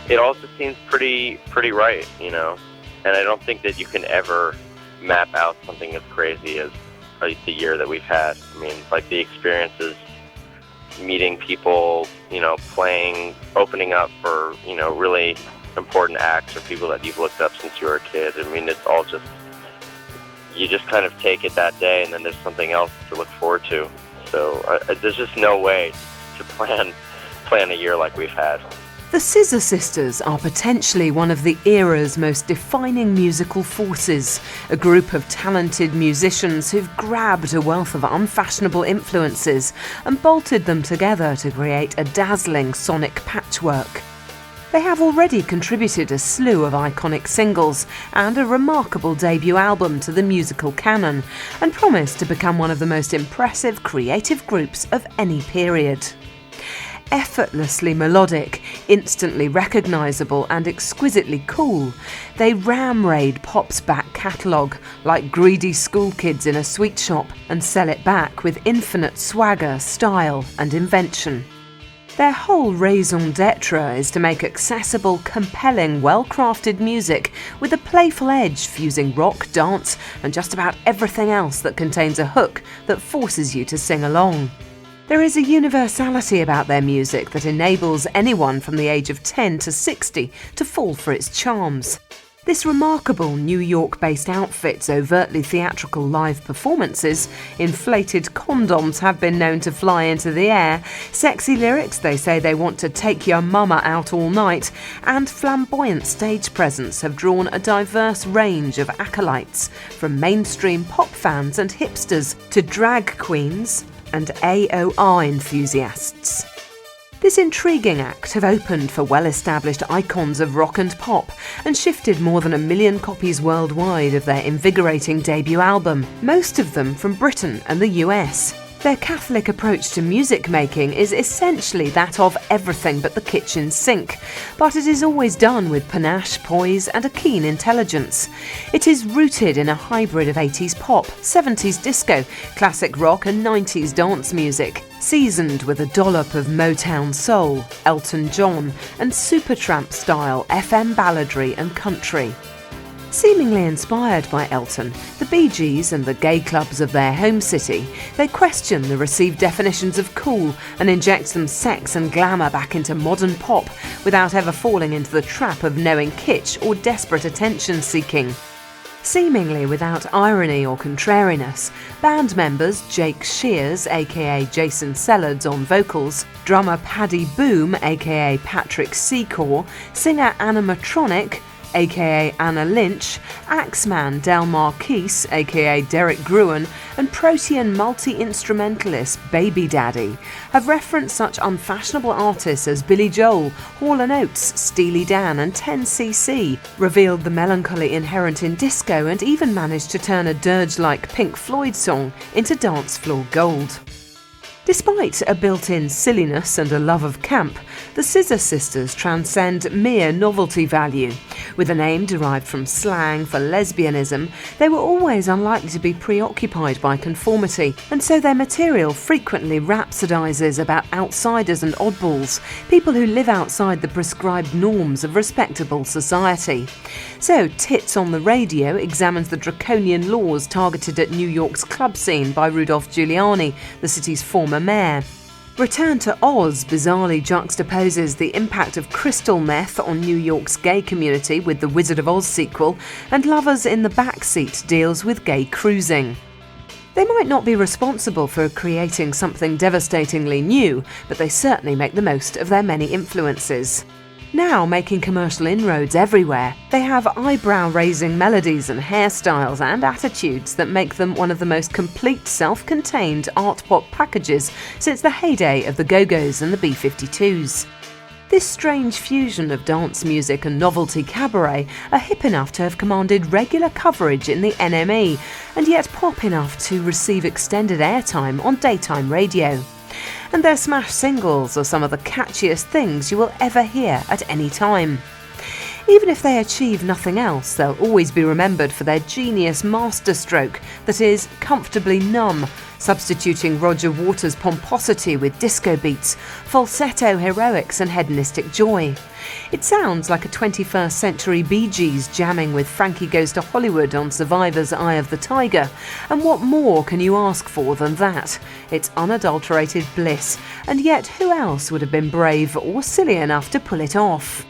it all just seems pretty right, you know. And I don't think that you can ever map out something as crazy as the year that we've had. I mean, like the experiences, meeting people, you know, playing, opening up for, you know, really important acts or people that you've looked up since you were a kid. I mean, it's all just, you just kind of take it that day, and then there's something else to look forward to. So there's just no way to plan a year like we've had. The Scissor Sisters are potentially one of the era's most defining musical forces, a group of talented musicians who've grabbed a wealth of unfashionable influences and bolted them together to create a dazzling sonic patchwork. They have already contributed a slew of iconic singles and a remarkable debut album to the musical canon, and promise to become one of the most impressive creative groups of any period. Effortlessly melodic, instantly recognisable and exquisitely cool, they ram-raid pop's back catalogue like greedy schoolkids in a sweet shop and sell it back with infinite swagger, style and invention. Their whole raison d'etre is to make accessible, compelling, well-crafted music with a playful edge fusing rock, dance and just about everything else that contains a hook that forces you to sing along. There is a universality about their music that enables anyone from the age of 10 to 60 to fall for its charms. This remarkable New York-based outfit's overtly theatrical live performances, inflated condoms have been known to fly into the air, sexy lyrics they say they want to take your mama out all night, and flamboyant stage presence have drawn a diverse range of acolytes, from mainstream pop fans and hipsters to drag queens and AOR enthusiasts. This intriguing act have opened for well-established icons of rock and pop and shifted more than 1 million copies worldwide of their invigorating debut album, most of them from Britain and the US. Their Catholic approach to music making is essentially that of everything but the kitchen sink, but it is always done with panache, poise and a keen intelligence. It is rooted in a hybrid of 80s pop, 70s disco, classic rock and 90s dance music, seasoned with a dollop of Motown soul, Elton John and Supertramp style FM balladry and country. Seemingly inspired by Elton, the Bee Gees and the gay clubs of their home city, they question the received definitions of cool and inject some sex and glamour back into modern pop without ever falling into the trap of knowing kitsch or desperate attention-seeking. Seemingly without irony or contrariness, band members Jake Shears, aka Jason Sellards on vocals, drummer Paddy Boom, aka Patrick Secor, singer Anna Matronic, aka Anna Lynch, Axeman Del Marquise, aka Derek Gruen, and Protean multi-instrumentalist Baby Daddy have referenced such unfashionable artists as Billy Joel, Hall & Oates, Steely Dan and 10cc, revealed the melancholy inherent in disco and even managed to turn a dirge-like Pink Floyd song into dance floor gold. Despite a built-in silliness and a love of camp, the Scissor Sisters transcend mere novelty value. With a name derived from slang for lesbianism, they were always unlikely to be preoccupied by conformity, and so their material frequently rhapsodizes about outsiders and oddballs, people who live outside the prescribed norms of respectable society. So, Tits on the Radio examines the draconian laws targeted at New York's club scene by Rudolph Giuliani, the city's former mayor. Return to Oz bizarrely juxtaposes the impact of crystal meth on New York's gay community with the Wizard of Oz sequel, and Lovers in the Backseat deals with gay cruising. They might not be responsible for creating something devastatingly new, but they certainly make the most of their many influences. Now making commercial inroads everywhere, they have eyebrow-raising melodies and hairstyles and attitudes that make them one of the most complete self-contained art pop packages since the heyday of the Go-Go's and the B-52s. This strange fusion of dance music and novelty cabaret are hip enough to have commanded regular coverage in the NME, and yet pop enough to receive extended airtime on daytime radio. And their smash singles are some of the catchiest things you will ever hear at any time. Even if they achieve nothing else, they'll always be remembered for their genius masterstroke that is comfortably numb, substituting Roger Waters' pomposity with disco beats, falsetto heroics and hedonistic joy. It sounds like a 21st century Bee Gees jamming with Frankie Goes to Hollywood on Survivor's Eye of the Tiger. And what more can you ask for than that? It's unadulterated bliss, and yet who else would have been brave or silly enough to pull it off?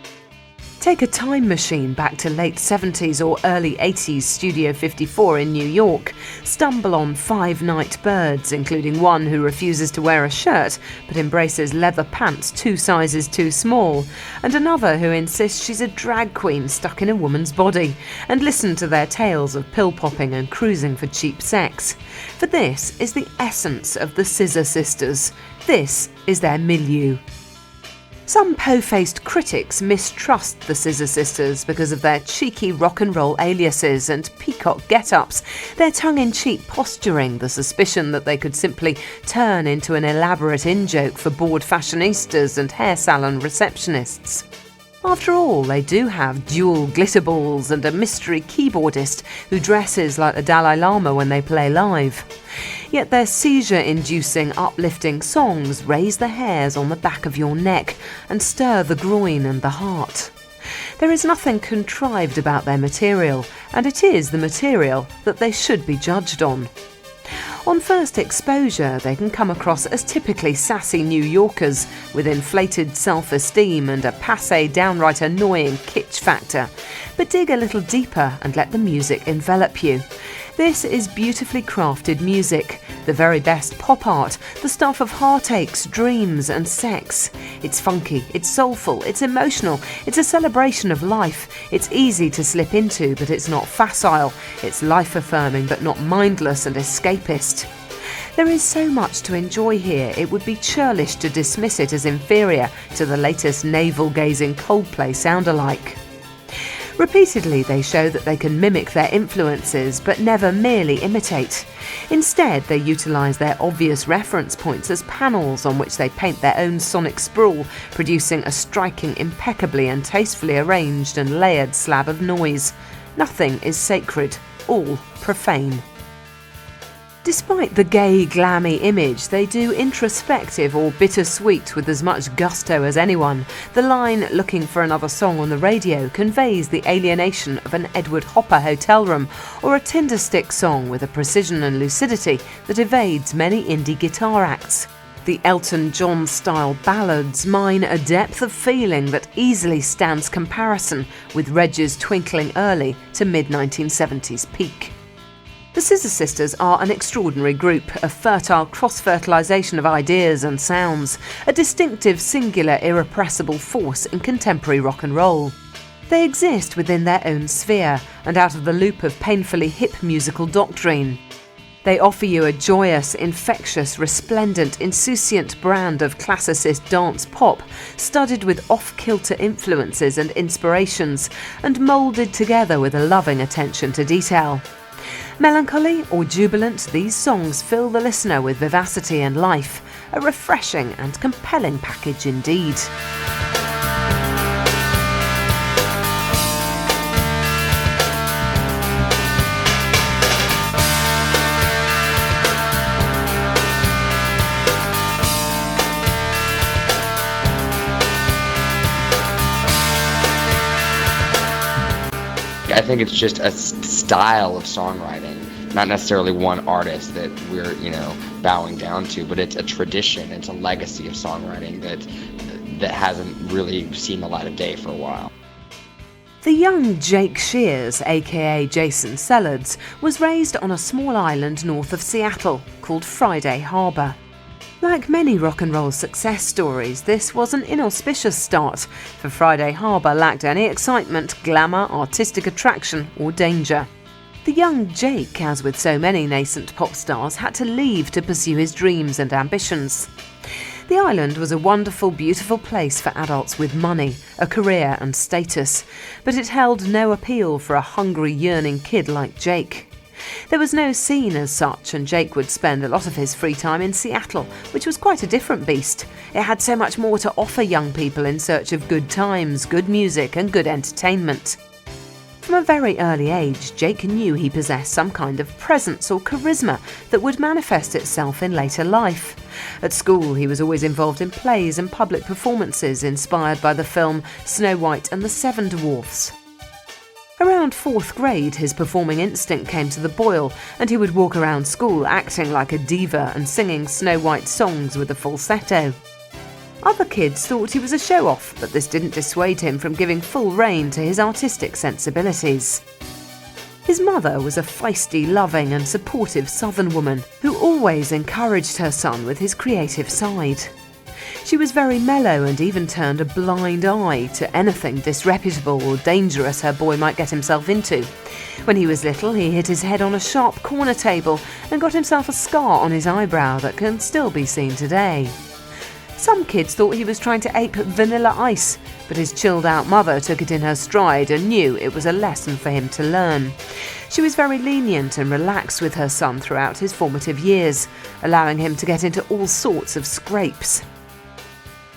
Take a time machine back to late 70s or early 80s Studio 54 in New York. Stumble on 5 night birds, including one who refuses to wear a shirt but embraces leather pants 2 sizes too small, and another who insists she's a drag queen stuck in a woman's body, and listen to their tales of pill popping and cruising for cheap sex. For this is the essence of the Scissor Sisters. This is their milieu. Some po-faced critics mistrust the Scissor Sisters because of their cheeky rock and roll aliases and peacock get-ups, their tongue-in-cheek posturing, the suspicion that they could simply turn into an elaborate in-joke for bored fashionistas and hair salon receptionists. After all, they do have dual glitter balls and a mystery keyboardist who dresses like the Dalai Lama when they play live. Yet their seizure-inducing, uplifting songs raise the hairs on the back of your neck and stir the groin and the heart. There is nothing contrived about their material, and it is the material that they should be judged on. On first exposure, they can come across as typically sassy New Yorkers with inflated self-esteem and a passé, downright annoying kitsch factor. But dig a little deeper and let the music envelop you. This is beautifully crafted music, the very best pop art, the stuff of heartaches, dreams and sex. It's funky, it's soulful, it's emotional, it's a celebration of life. It's easy to slip into, but it's not facile. It's life-affirming, but not mindless and escapist. There is so much to enjoy here, it would be churlish to dismiss it as inferior to the latest navel-gazing Coldplay sound-alike. Repeatedly, they show that they can mimic their influences, but never merely imitate. Instead, they utilise their obvious reference points as panels on which they paint their own sonic sprawl, producing a striking, impeccably and tastefully arranged and layered slab of noise. Nothing is sacred, all profane. Despite the gay, glammy image, they do introspective or bittersweet with as much gusto as anyone. The line, "looking for another song on the radio," conveys the alienation of an Edward Hopper hotel room, or a Tinderstick song with a precision and lucidity that evades many indie guitar acts. The Elton John-style ballads mine a depth of feeling that easily stands comparison with Reg's twinkling early to mid-1970s peak. The Scissor Sisters are an extraordinary group, a fertile cross-fertilisation of ideas and sounds, a distinctive, singular, irrepressible force in contemporary rock and roll. They exist within their own sphere and out of the loop of painfully hip musical doctrine. They offer you a joyous, infectious, resplendent, insouciant brand of classicist dance pop, studded with off-kilter influences and inspirations, and moulded together with a loving attention to detail. Melancholy or jubilant, these songs fill the listener with vivacity and life, a refreshing and compelling package indeed. I think it's just a style of songwriting, not necessarily one artist that we're, bowing down to, but it's a tradition, it's a legacy of songwriting that hasn't really seen the light of day for a while. The young Jake Shears, aka Jason Sellards, was raised on a small island north of Seattle called Friday Harbor. Like many rock and roll success stories, this was an inauspicious start, for Friday Harbor lacked any excitement, glamour, artistic attraction or danger. The young Jake, as with so many nascent pop stars, had to leave to pursue his dreams and ambitions. The island was a wonderful, beautiful place for adults with money, a career and status, but it held no appeal for a hungry, yearning kid like Jake. There was no scene as such, and Jake would spend a lot of his free time in Seattle, which was quite a different beast. It had so much more to offer young people in search of good times, good music and good entertainment. From a very early age, Jake knew he possessed some kind of presence or charisma that would manifest itself in later life. At school, he was always involved in plays and public performances inspired by the film Snow White and the Seven Dwarfs. Around 4th grade, his performing instinct came to the boil, and he would walk around school acting like a diva and singing Snow White songs with a falsetto. Other kids thought he was a show-off, but this didn't dissuade him from giving full rein to his artistic sensibilities. His mother was a feisty, loving and supportive Southern woman who always encouraged her son with his creative side. She was very mellow and even turned a blind eye to anything disreputable or dangerous her boy might get himself into. When he was little, he hit his head on a sharp corner table and got himself a scar on his eyebrow that can still be seen today. Some kids thought he was trying to ape Vanilla Ice, but his chilled-out mother took it in her stride and knew it was a lesson for him to learn. She was very lenient and relaxed with her son throughout his formative years, allowing him to get into all sorts of scrapes.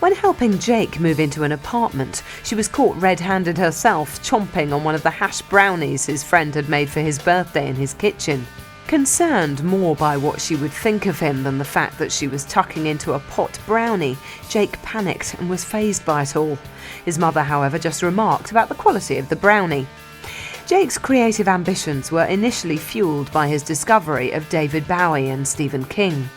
When helping Jake move into an apartment, she was caught red-handed herself, chomping on one of the hash brownies his friend had made for his birthday in his kitchen. Concerned more by what she would think of him than the fact that she was tucking into a pot brownie, Jake panicked and was fazed by it all. His mother, however, just remarked about the quality of the brownie. Jake's creative ambitions were initially fueled by his discovery of David Bowie and Stephen King.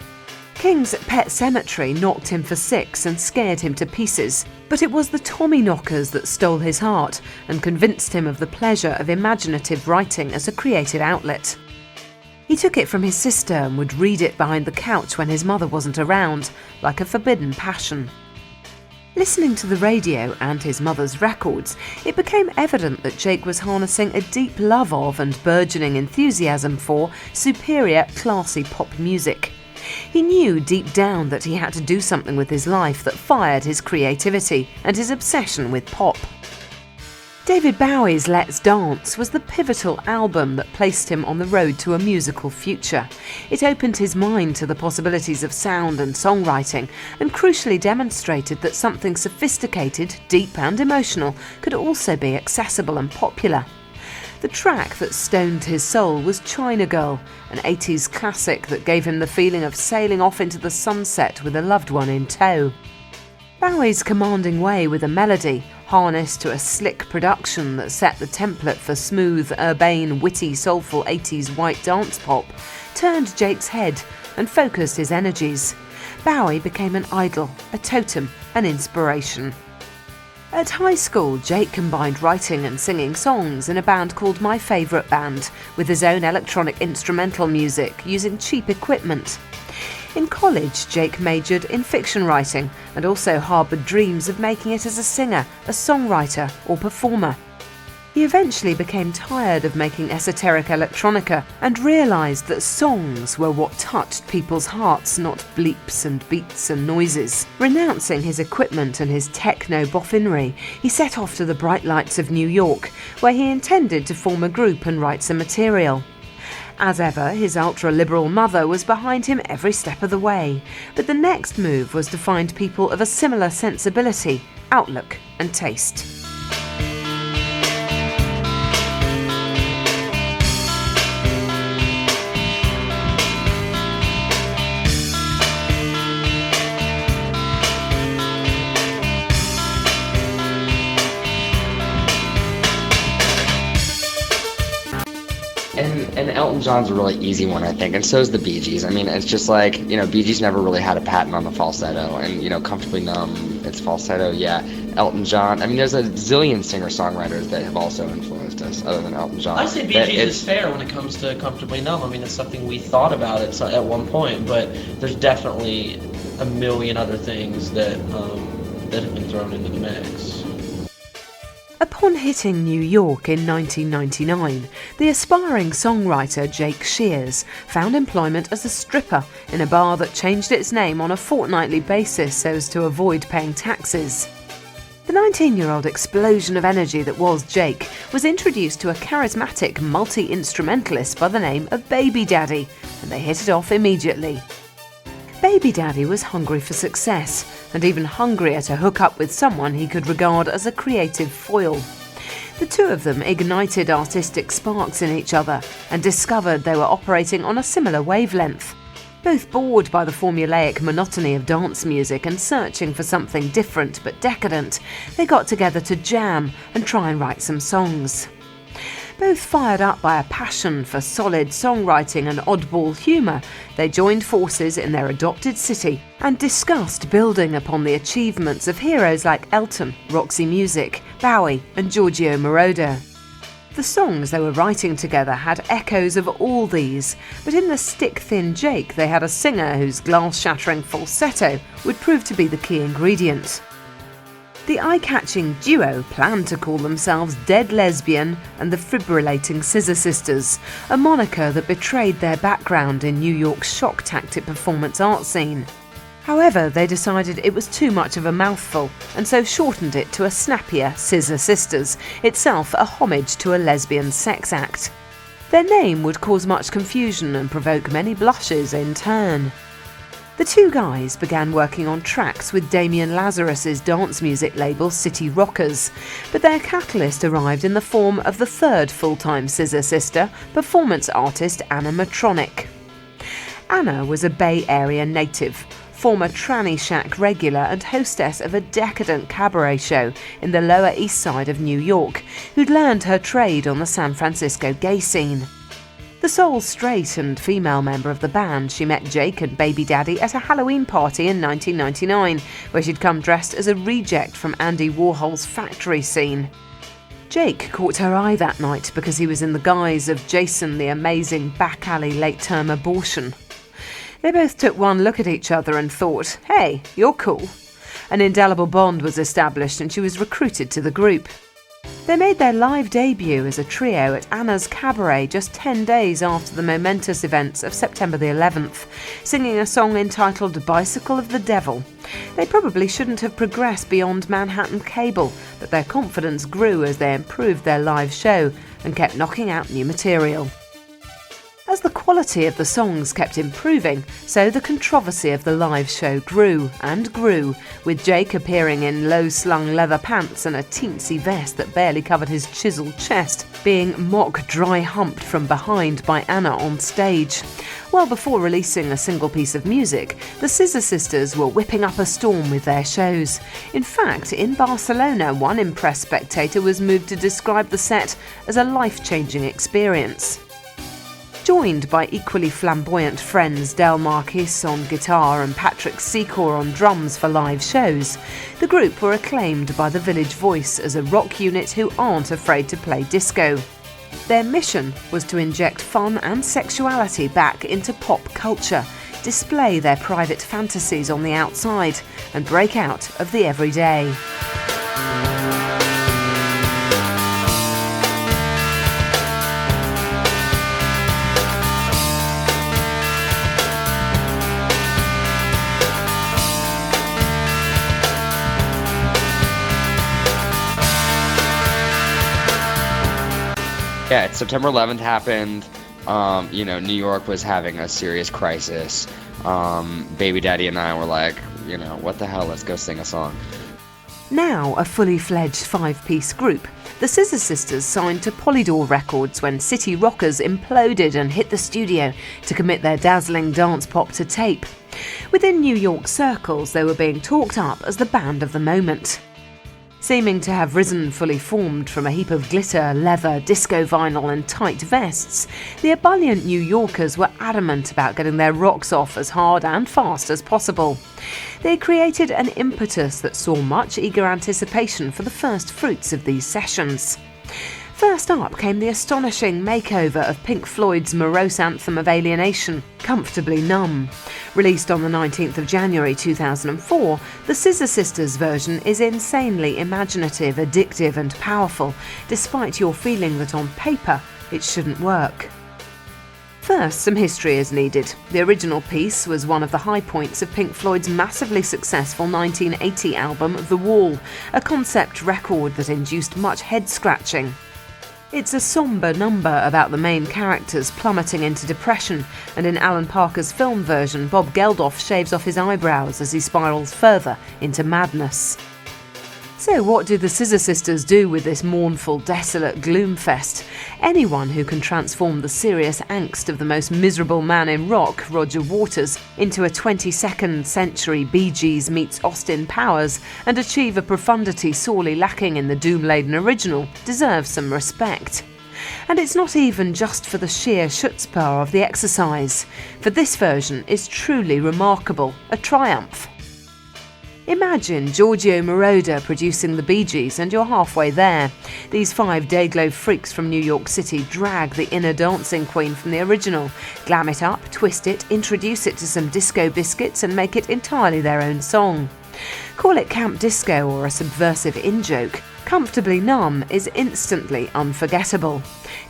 King's Pet Sematary knocked him for 6 and scared him to pieces, but it was the Tommyknockers that stole his heart and convinced him of the pleasure of imaginative writing as a creative outlet. He took it from his sister and would read it behind the couch when his mother wasn't around, like a forbidden passion. Listening to the radio and his mother's records, it became evident that Jake was harnessing a deep love of and burgeoning enthusiasm for superior, classy pop music. He knew deep down that he had to do something with his life that fired his creativity and his obsession with pop. David Bowie's Let's Dance was the pivotal album that placed him on the road to a musical future. It opened his mind to the possibilities of sound and songwriting, and crucially demonstrated that something sophisticated, deep and emotional could also be accessible and popular. The track that stoned his soul was China Girl, an 80s classic that gave him the feeling of sailing off into the sunset with a loved one in tow. Bowie's commanding way with a melody, harnessed to a slick production that set the template for smooth, urbane, witty, soulful 80s white dance pop, turned Jake's head and focused his energies. Bowie became an idol, a totem, an inspiration. At high school, Jake combined writing and singing songs in a band called My Favourite Band, with his own electronic instrumental music using cheap equipment. In college, Jake majored in fiction writing and also harboured dreams of making it as a singer, a songwriter or performer. He eventually became tired of making esoteric electronica and realised that songs were what touched people's hearts, not bleeps and beats and noises. Renouncing his equipment and his techno-boffinery, he set off to the bright lights of New York, where he intended to form a group and write some material. As ever, his ultra-liberal mother was behind him every step of the way, but the next move was to find people of a similar sensibility, outlook and taste. And Elton John's a really easy one, I think, and so is the Bee Gees. I mean, it's just like, Bee Gees never really had a patent on the falsetto, and, Comfortably Numb, it's falsetto, yeah. Elton John, I mean, there's a zillion singer-songwriters that have also influenced us, other than Elton John. I say Bee Gees is fair when it comes to Comfortably Numb. I mean, it's something we thought about at one point, but there's definitely a million other things that have been thrown into the mix. Upon hitting New York in 1999, the aspiring songwriter Jake Shears found employment as a stripper in a bar that changed its name on a fortnightly basis so as to avoid paying taxes. The The 19-year-old explosion of energy that was Jake was introduced to a charismatic multi-instrumentalist by the name of Baby Daddy, and they hit it off immediately. Baby Daddy was hungry for success, and even hungrier to hook up with someone he could regard as a creative foil. The two of them ignited artistic sparks in each other and discovered they were operating on a similar wavelength. Both bored by the formulaic monotony of dance music and searching for something different but decadent, they got together to jam and try and write some songs. Both fired up by a passion for solid songwriting and oddball humour, they joined forces in their adopted city and discussed building upon the achievements of heroes like Elton, Roxy Music, Bowie and Giorgio Moroder. The songs they were writing together had echoes of all these, but in the stick-thin Jake they had a singer whose glass-shattering falsetto would prove to be the key ingredient. The eye-catching duo planned to call themselves Dead Lesbian and the Fibrillating Scissor Sisters, a moniker that betrayed their background in New York's shock tactic performance art scene. However, they decided it was too much of a mouthful and so shortened it to a snappier Scissor Sisters, itself a homage to a lesbian sex act. Their name would cause much confusion and provoke many blushes in turn. The two guys began working on tracks with Damien Lazarus's dance music label City Rockers, but their catalyst arrived in the form of the third full-time Scissor sister, performance artist Anna Matronic. Anna was a Bay Area native, former Tranny Shack regular and hostess of a decadent cabaret show in the Lower East Side of New York, who'd learned her trade on the San Francisco gay scene. The sole straight and female member of the band, she met Jake and Baby Daddy at a Halloween party in 1999, where she'd come dressed as a reject from Andy Warhol's factory scene. Jake caught her eye that night because he was in the guise of Jason the Amazing back alley late-term abortion. They both took one look at each other and thought, hey, you're cool. An indelible bond was established and she was recruited to the group. They made their live debut as a trio at Anna's Cabaret just 10 days after the momentous events of September the 11th, singing a song entitled Bicycle of the Devil. They probably shouldn't have progressed beyond Manhattan Cable, but their confidence grew as they improved their live show and kept knocking out new material. As the quality of the songs kept improving, so the controversy of the live show grew and grew, with Jake appearing in low-slung leather pants and a teensy vest that barely covered his chiseled chest, being mock dry-humped from behind by Anna on stage. Well before releasing a single piece of music, the Scissor Sisters were whipping up a storm with their shows. In fact, in Barcelona, one impressed spectator was moved to describe the set as a life-changing experience. Joined by equally flamboyant friends Del Marquis on guitar and Patrick Secor on drums for live shows, the group were acclaimed by the Village Voice as a rock unit who aren't afraid to play disco. Their mission was to inject fun and sexuality back into pop culture, display their private fantasies on the outside, and break out of the everyday. Yeah, September 11th happened. New York was having a serious crisis. Baby Daddy and I were like, what the hell, let's go sing a song. Now a fully fledged 5-piece group, the Scissor Sisters signed to Polydor Records when City Rockers imploded and hit the studio to commit their dazzling dance pop to tape. Within New York circles, they were being talked up as the band of the moment. Seeming to have risen fully formed from a heap of glitter, leather, disco vinyl and tight vests, the ebullient New Yorkers were adamant about getting their rocks off as hard and fast as possible. They created an impetus that saw much eager anticipation for the first fruits of these sessions. First up came the astonishing makeover of Pink Floyd's morose anthem of alienation, Comfortably Numb. Released on the 19th of January 2004, the Scissor Sisters version is insanely imaginative, addictive and powerful, despite your feeling that on paper it shouldn't work. First, some history is needed. The original piece was one of the high points of Pink Floyd's massively successful 1980 album The Wall, a concept record that induced much head-scratching. It's a sombre number about the main characters plummeting into depression, and in Alan Parker's film version, Bob Geldof shaves off his eyebrows as he spirals further into madness. So what do the Scissor Sisters do with this mournful, desolate gloomfest? Anyone who can transform the serious angst of the most miserable man in rock, Roger Waters, into a 22nd century Bee Gees meets Austin Powers and achieve a profundity sorely lacking in the doom-laden original deserves some respect. And it's not even just for the sheer chutzpah of the exercise, for this version is truly remarkable, a triumph. Imagine Giorgio Moroder producing the Bee Gees and you're halfway there. These 5 Dayglow freaks from New York City drag the inner dancing queen from the original, glam it up, twist it, introduce it to some disco biscuits and make it entirely their own song. Call it camp disco or a subversive in-joke. Comfortably Numb is instantly unforgettable.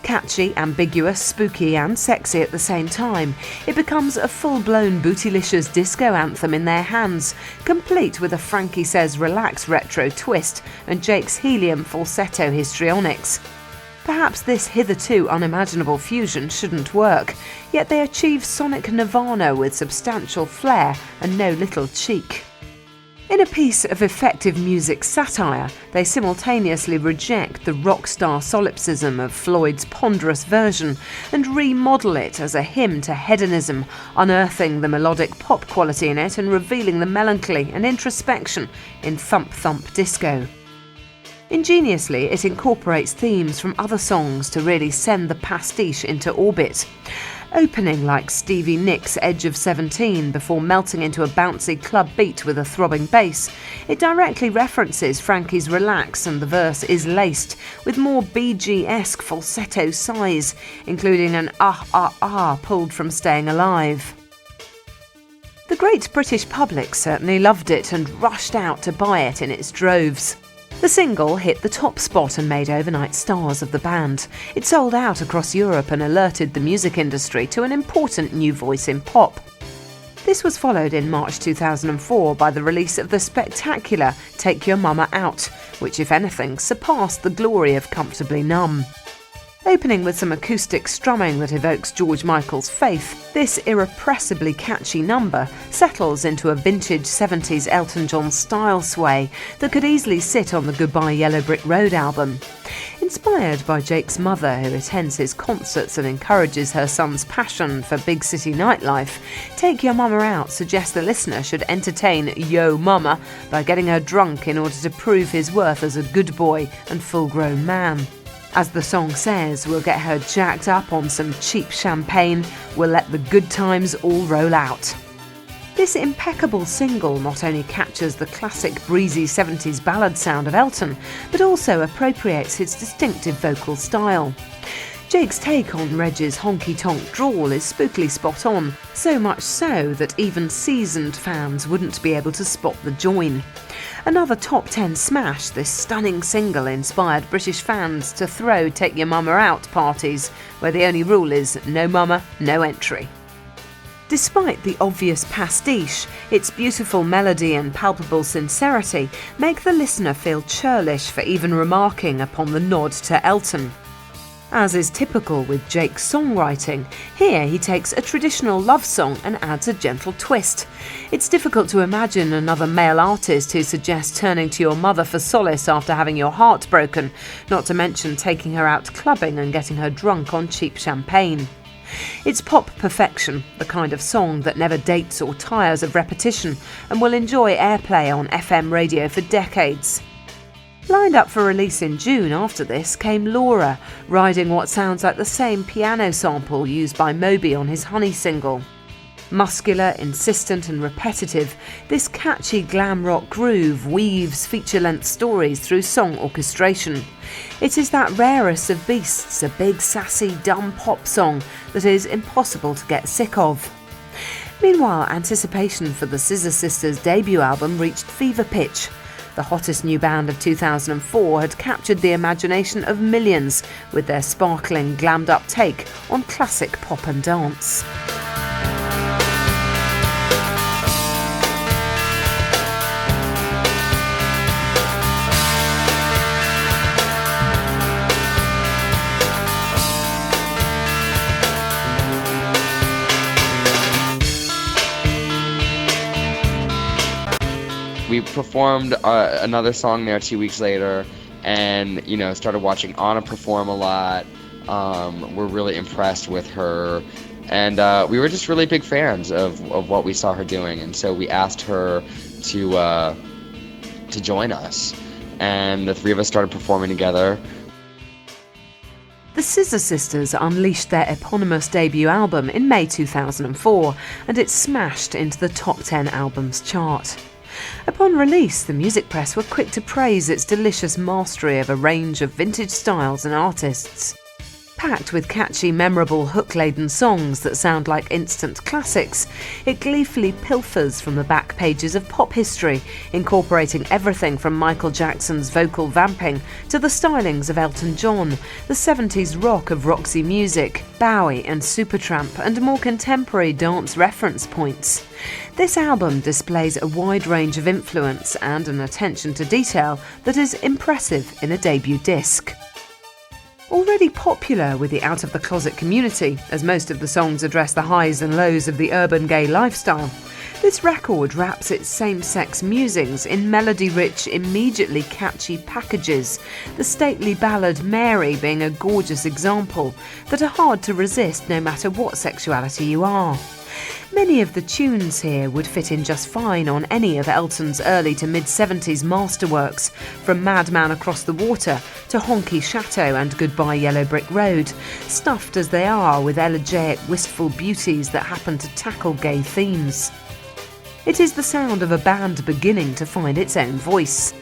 Catchy, ambiguous, spooky and sexy at the same time, it becomes a full-blown bootylicious disco anthem in their hands, complete with a Frankie Says Relax retro twist and Jake's helium falsetto histrionics. Perhaps this hitherto unimaginable fusion shouldn't work, yet they achieve sonic nirvana with substantial flair and no little cheek. In a piece of effective music satire, they simultaneously reject the rock star solipsism of Floyd's ponderous version and remodel it as a hymn to hedonism, unearthing the melodic pop quality in it and revealing the melancholy and introspection in Thump Thump Disco. Ingeniously, it incorporates themes from other songs to really send the pastiche into orbit. Opening like Stevie Nicks' Edge of 17 before melting into a bouncy club beat with a throbbing bass, it directly references Frankie's Relax, and the verse is laced with more Bee Gee-esque falsetto sighs, including an ah ah ah pulled from Staying Alive. The great British public certainly loved it and rushed out to buy it in its droves. The single hit the top spot and made overnight stars of the band. It sold out across Europe and alerted the music industry to an important new voice in pop. This was followed in March 2004 by the release of the spectacular Take Your Mama Out, which, if anything, surpassed the glory of Comfortably Numb. Opening with some acoustic strumming that evokes George Michael's Faith, this irrepressibly catchy number settles into a vintage 70s Elton John style sway that could easily sit on the Goodbye Yellow Brick Road album. Inspired by Jake's mother, who attends his concerts and encourages her son's passion for big city nightlife, Take Your Mama Out suggests the listener should entertain Yo Mama by getting her drunk in order to prove his worth as a good boy and full-grown man. As the song says, we'll get her jacked up on some cheap champagne, we'll let the good times all roll out. This impeccable single not only captures the classic breezy 70s ballad sound of Elton, but also appropriates his distinctive vocal style. Jake's take on Reg's honky-tonk drawl is spookily spot on, so much so that even seasoned fans wouldn't be able to spot the join. Another top 10 smash, this stunning single inspired British fans to throw Take Your Mama Out parties, where the only rule is no mama, no entry. Despite the obvious pastiche, its beautiful melody and palpable sincerity make the listener feel churlish for even remarking upon the nod to Elton. As is typical with Jake's songwriting, here he takes a traditional love song and adds a gentle twist. It's difficult to imagine another male artist who suggests turning to your mother for solace after having your heart broken, not to mention taking her out clubbing and getting her drunk on cheap champagne. It's pop perfection, the kind of song that never dates or tires of repetition and will enjoy airplay on FM radio for decades. Lined up for release in June after this came Laura, riding what sounds like the same piano sample used by Moby on his Honey single. Muscular, insistent and repetitive, this catchy glam rock groove weaves feature-length stories through song orchestration. It is that rarest of beasts, a big, sassy, dumb pop song that is impossible to get sick of. Meanwhile, anticipation for the Scissor Sisters' debut album reached fever pitch. The hottest new band of 2004 had captured the imagination of millions with their sparkling, glammed-up take on classic pop and dance. We performed another song there 2 weeks later, and started watching Anna perform a lot. We're really impressed with her, and we were just really big fans of what we saw her doing, and so we asked her to join us, and the three of us started performing together. The Scissor Sisters unleashed their eponymous debut album in May 2004, and it smashed into the top 10 albums chart. Upon release, the music press were quick to praise its delicious mastery of a range of vintage styles and artists. Packed with catchy, memorable, hook-laden songs that sound like instant classics, it gleefully pilfers from the back pages of pop history, incorporating everything from Michael Jackson's vocal vamping to the stylings of Elton John, the 70s rock of Roxy Music, Bowie and Supertramp, and more contemporary dance reference points. This album displays a wide range of influence and an attention to detail that is impressive in a debut disc. Already popular with the out-of-the-closet community, as most of the songs address the highs and lows of the urban gay lifestyle, this record wraps its same-sex musings in melody-rich, immediately catchy packages, the stately ballad Mary being a gorgeous example, that are hard to resist no matter what sexuality you are. Many of the tunes here would fit in just fine on any of Elton's early to mid-70s masterworks, from Madman Across the Water to Honky Chateau and Goodbye Yellow Brick Road, stuffed as they are with elegiac, wistful beauties that happen to tackle gay themes. It is the sound of a band beginning to find its own voice.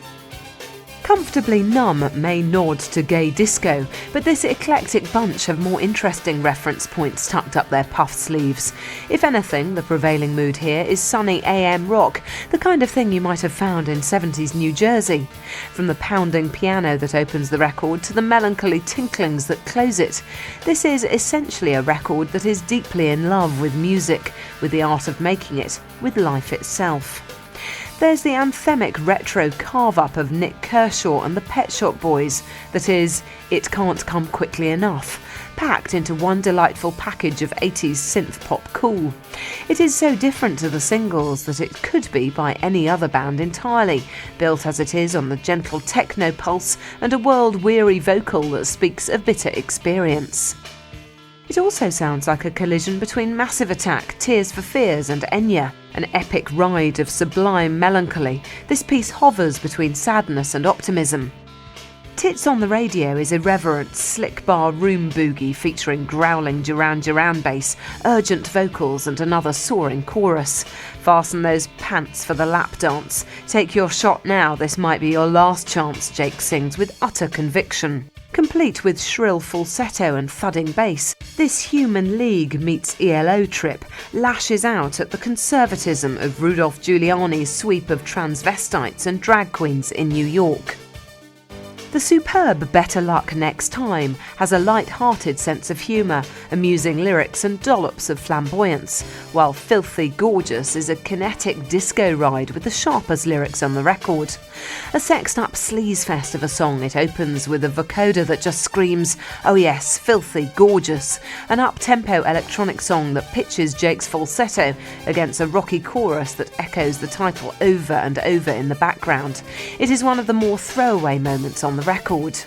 Comfortably Numb may nod to gay disco, but this eclectic bunch have more interesting reference points tucked up their puff sleeves. If anything, the prevailing mood here is sunny AM rock, the kind of thing you might have found in 70s New Jersey. From the pounding piano that opens the record to the melancholy tinklings that close it, this is essentially a record that is deeply in love with music, with the art of making it, with life itself. There's the anthemic retro carve-up of Nick Kershaw and the Pet Shop Boys, that is, It Can't Come Quickly Enough, packed into one delightful package of 80s synth-pop cool. It is so different to the singles that it could be by any other band entirely, built as it is on the gentle techno pulse and a world-weary vocal that speaks of bitter experience. It also sounds like a collision between Massive Attack, Tears for Fears and Enya, an epic ride of sublime melancholy. This piece hovers between sadness and optimism. Tits on the Radio is irreverent, slick bar room boogie featuring growling Duran Duran bass, urgent vocals and another soaring chorus. Fasten those pants for the lap dance. Take your shot now, this might be your last chance, Jake sings with utter conviction. Complete with shrill falsetto and thudding bass, this Human League meets ELO trip lashes out at the conservatism of Rudolph Giuliani's sweep of transvestites and drag queens in New York. The superb Better Luck Next Time has a light-hearted sense of humour, amusing lyrics and dollops of flamboyance, while Filthy Gorgeous is a kinetic disco ride with the sharpest lyrics on the record. A sexed-up sleazefest of a song, it opens with a vocoder that just screams, "Oh yes, filthy gorgeous," an up-tempo electronic song that pitches Jake's falsetto against a rocky chorus that echoes the title over and over in the background. It is one of the more throwaway moments on the record.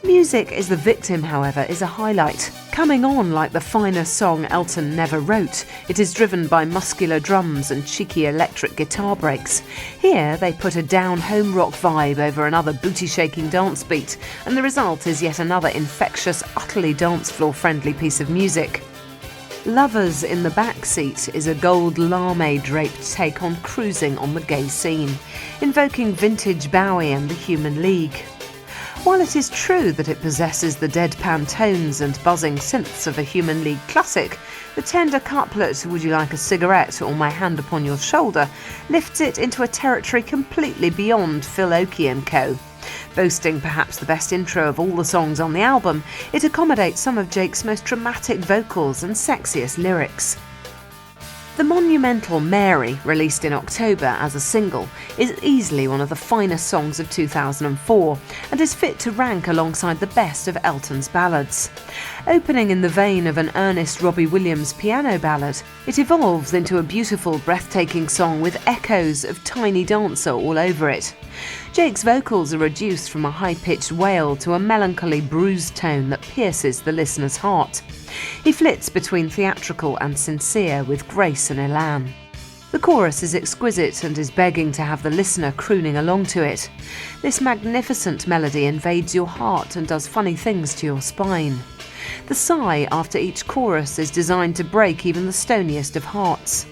Music is the Victim, however, is a highlight. Coming on like the finest song Elton never wrote, it is driven by muscular drums and cheeky electric guitar breaks. Here they put a down-home rock vibe over another booty-shaking dance beat, and the result is yet another infectious, utterly dance-floor-friendly piece of music. Lovers in the Backseat is a gold lame-draped take on cruising on the gay scene, invoking vintage Bowie and the Human League. While it is true that it possesses the deadpan tones and buzzing synths of a Human League classic, the tender couplet, "Would you like a cigarette?" or "My hand upon your shoulder," lifts it into a territory completely beyond Phil Oakey and co. Boasting perhaps the best intro of all the songs on the album, it accommodates some of Jake's most dramatic vocals and sexiest lyrics. The monumental Mary, released in October as a single, is easily one of the finest songs of 2004 and is fit to rank alongside the best of Elton's ballads. Opening in the vein of an earnest Robbie Williams piano ballad, it evolves into a beautiful, breathtaking song with echoes of Tiny Dancer all over it. Jake's vocals are reduced from a high-pitched wail to a melancholy bruised tone that pierces the listener's heart. He flits between theatrical and sincere with grace and elan. The chorus is exquisite and is begging to have the listener crooning along to it. This magnificent melody invades your heart and does funny things to your spine. The sigh after each chorus is designed to break even the stoniest of hearts.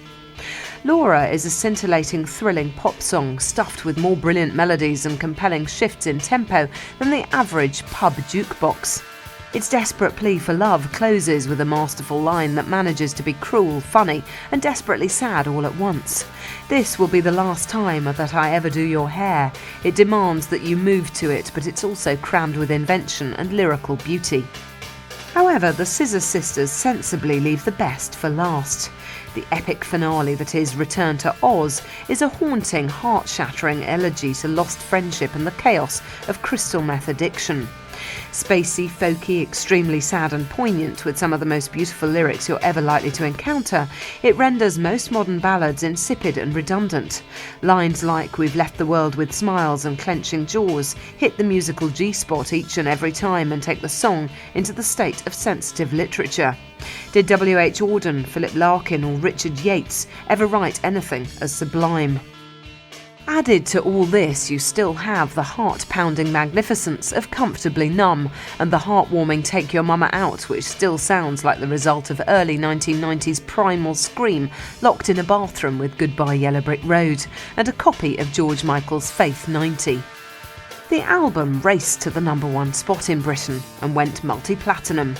Laura is a scintillating, thrilling pop song stuffed with more brilliant melodies and compelling shifts in tempo than the average pub jukebox. Its desperate plea for love closes with a masterful line that manages to be cruel, funny, and desperately sad all at once. "This will be the last time that I ever do your hair." It demands that you move to it, but it's also crammed with invention and lyrical beauty. However, the Scissor Sisters sensibly leave the best for last. The epic finale that is Return to Oz is a haunting, heart-shattering elegy to lost friendship and the chaos of crystal meth addiction. Spacey, folky, extremely sad and poignant, with some of the most beautiful lyrics you're ever likely to encounter, it renders most modern ballads insipid and redundant. Lines like "We've left the world with smiles and clenching jaws" hit the musical G-spot each and every time and take the song into the state of sensitive literature. Did W.H. Auden, Philip Larkin or Richard Yates ever write anything as sublime? Added to all this, you still have the heart-pounding magnificence of Comfortably Numb and the heartwarming Take Your Mama Out, which still sounds like the result of early 1990s primal scream locked in a bathroom with Goodbye Yellow Brick Road and a copy of George Michael's Faith 90. The album raced to the #1 spot in Britain and went multi-platinum.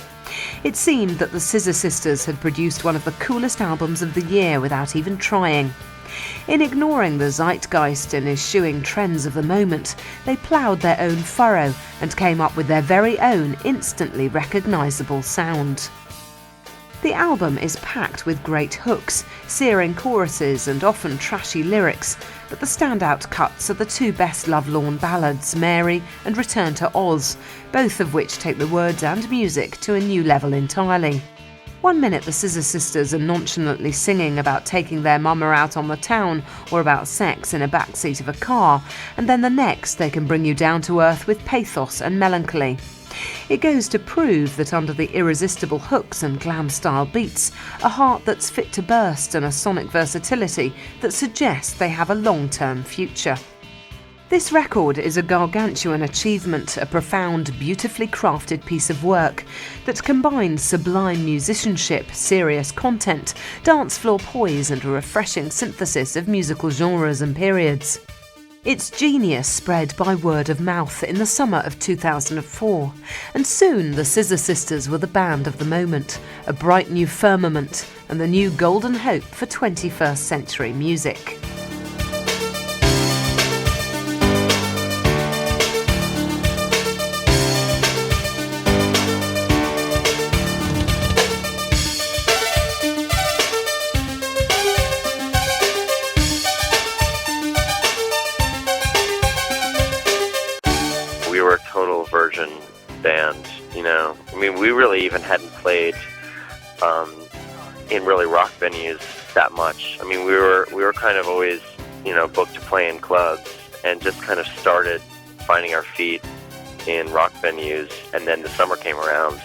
It seemed that the Scissor Sisters had produced one of the coolest albums of the year without even trying. In ignoring the zeitgeist and eschewing trends of the moment, they ploughed their own furrow and came up with their very own instantly recognisable sound. The album is packed with great hooks, searing choruses and often trashy lyrics, but the standout cuts are the two best lovelorn ballads, Mary and Return to Oz, both of which take the words and music to a new level entirely. One minute the Scissor Sisters are nonchalantly singing about taking their mama out on the town or about sex in a backseat of a car, and then the next they can bring you down to earth with pathos and melancholy. It goes to prove that under the irresistible hooks and glam-style beats, a heart that's fit to burst and a sonic versatility that suggests they have a long-term future. This record is a gargantuan achievement, a profound, beautifully crafted piece of work that combines sublime musicianship, serious content, dance floor poise and a refreshing synthesis of musical genres and periods. Its genius spread by word of mouth in the summer of 2004, and soon the Scissor Sisters were the band of the moment, a bright new firmament and the new golden hope for 21st century music. We were a total virgin band, you know. I mean, we really even hadn't played in really rock venues that much. I mean, we were kind of always, you know, booked to play in clubs and just kind of started finding our feet in rock venues. And then the summer came around,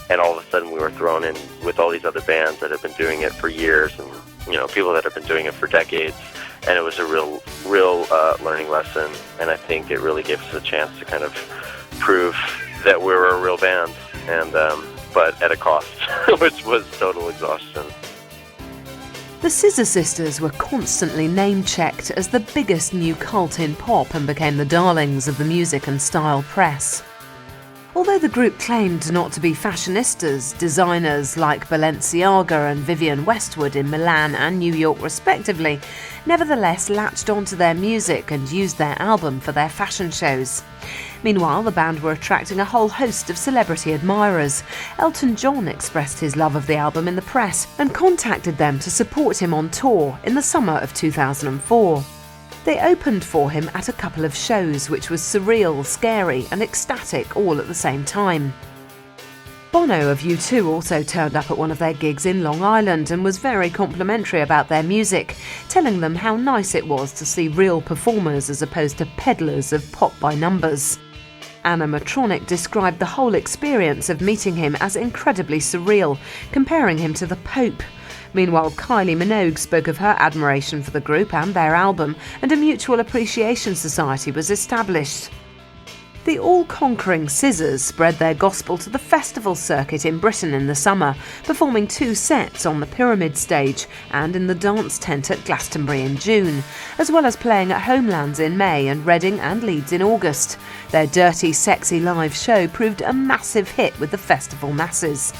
and all of a sudden we were thrown in with all these other bands that have been doing it for years, and you know, people that have been doing it for decades. And it was a real learning lesson, and I think it really gave us a chance to kind of prove that we were a real band, and but at a cost, which was total exhaustion. The Scissor Sisters were constantly name-checked as the biggest new cult in pop and became the darlings of the music and style press. Although the group claimed not to be fashionistas, designers like Balenciaga and Vivienne Westwood in Milan and New York respectively nevertheless latched onto their music and used their album for their fashion shows. Meanwhile, the band were attracting a whole host of celebrity admirers. Elton John expressed his love of the album in the press and contacted them to support him on tour in the summer of 2004. They opened for him at a couple of shows, which was surreal, scary and ecstatic all at the same time. Bono of U2 also turned up at one of their gigs in Long Island and was very complimentary about their music, telling them how nice it was to see real performers as opposed to peddlers of pop-by-numbers. Anna Matronic described the whole experience of meeting him as incredibly surreal, comparing him to the Pope. Meanwhile, Kylie Minogue spoke of her admiration for the group and their album, and a mutual appreciation society was established. The all-conquering Scissors spread their gospel to the festival circuit in Britain in the summer, performing 2 sets on the Pyramid stage and in the dance tent at Glastonbury in June, as well as playing at Homelands in May and Reading and Leeds in August. Their dirty, sexy live show proved a massive hit with the festival masses.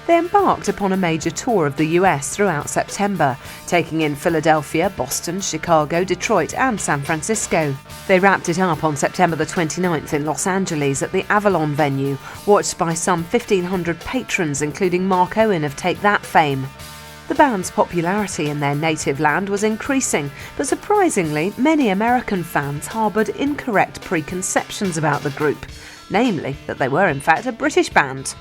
They embarked upon a major tour of the US throughout September, taking in Philadelphia, Boston, Chicago, Detroit and San Francisco. They wrapped it up on September the 29th in Los Angeles at the Avalon venue, watched by some 1,500 patrons, including Mark Owen of Take That fame. The band's popularity in their native land was increasing, but surprisingly, many American fans harboured incorrect preconceptions about the group, namely that they were in fact a British band.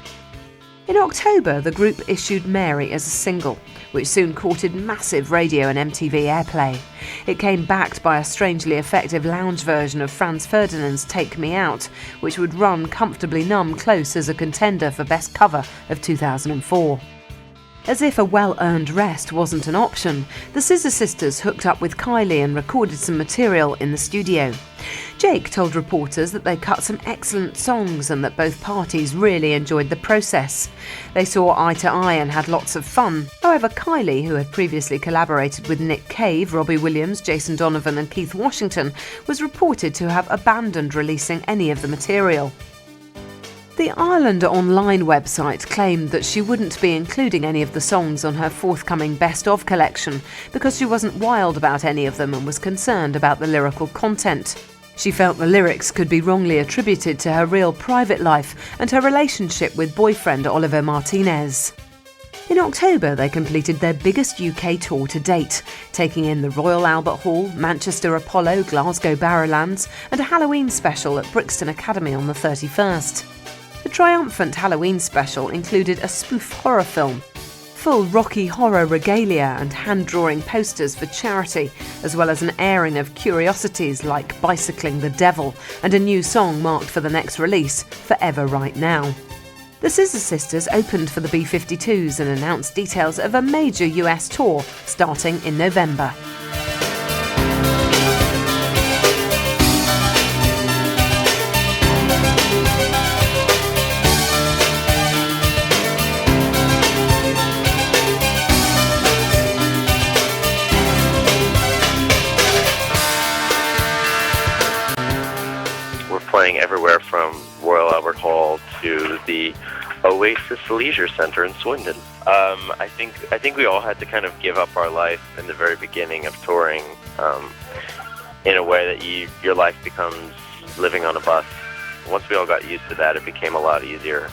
In October, the group issued Mary as a single, which soon courted massive radio and MTV airplay. It came backed by a strangely effective lounge version of Franz Ferdinand's Take Me Out, which would run Comfortably Numb close as a contender for Best Cover of 2004. As if a well-earned rest wasn't an option, the Scissor Sisters hooked up with Kylie and recorded some material in the studio. Jake told reporters that they cut some excellent songs and that both parties really enjoyed the process. They saw eye to eye and had lots of fun. However, Kylie, who had previously collaborated with Nick Cave, Robbie Williams, Jason Donovan and Keith Washington, was reported to have abandoned releasing any of the material. The Ireland Online website claimed that she wouldn't be including any of the songs on her forthcoming Best Of collection because she wasn't wild about any of them and was concerned about the lyrical content. She felt the lyrics could be wrongly attributed to her real private life and her relationship with boyfriend Oliver Martinez. In October, they completed their biggest UK tour to date, taking in the Royal Albert Hall, Manchester Apollo, Glasgow Barrowlands and a Halloween special at Brixton Academy on the 31st. The triumphant Halloween special included a spoof horror film, full Rocky Horror regalia and hand-drawing posters for charity, as well as an airing of curiosities like Bicycling the Devil and a new song marked for the next release, Forever Right Now. The Scissor Sisters opened for the B-52s and announced details of a major US tour starting in November. Playing everywhere from Royal Albert Hall to the Oasis Leisure Centre in Swindon. I think we all had to kind of give up our life in the very beginning of touring, in a way that your life becomes living on a bus. Once we all got used to that, it became a lot easier.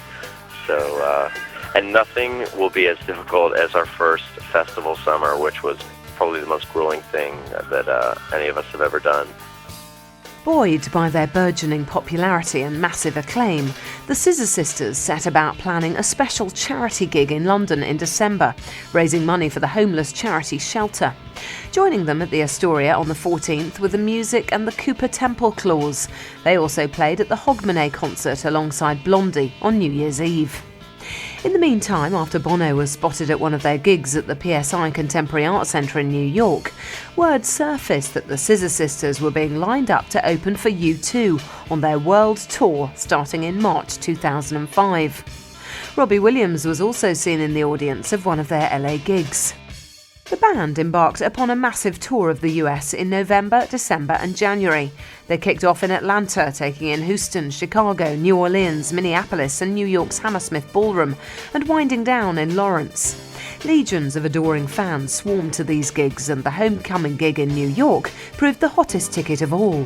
So, and nothing will be as difficult as our first festival summer, which was probably the most grueling thing that any of us have ever done. Buoyed by their burgeoning popularity and massive acclaim, the Scissor Sisters set about planning a special charity gig in London in December, raising money for the homeless charity Shelter. Joining them at the Astoria on the 14th were the Music and the Cooper Temple Claws. They also played at the Hogmanay concert alongside Blondie on New Year's Eve. In the meantime, after Bono was spotted at one of their gigs at the PSI Contemporary Art Centre in New York, word surfaced that the Scissor Sisters were being lined up to open for U2 on their world tour starting in March 2005. Robbie Williams was also seen in the audience of one of their LA gigs. The band embarked upon a massive tour of the US in November, December and January. They kicked off in Atlanta, taking in Houston, Chicago, New Orleans, Minneapolis and New York's Hammersmith Ballroom, and winding down in Lawrence. Legions of adoring fans swarmed to these gigs, and the homecoming gig in New York proved the hottest ticket of all.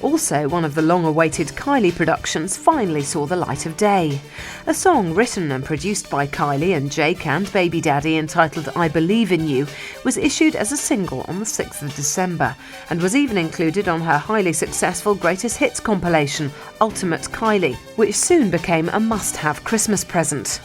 Also, one of the long-awaited Kylie productions finally saw the light of day. A song written and produced by Kylie and Jake and Baby Daddy entitled I Believe in You was issued as a single on the 6th of December and was even included on her highly successful Greatest Hits compilation, Ultimate Kylie, which soon became a must-have Christmas present.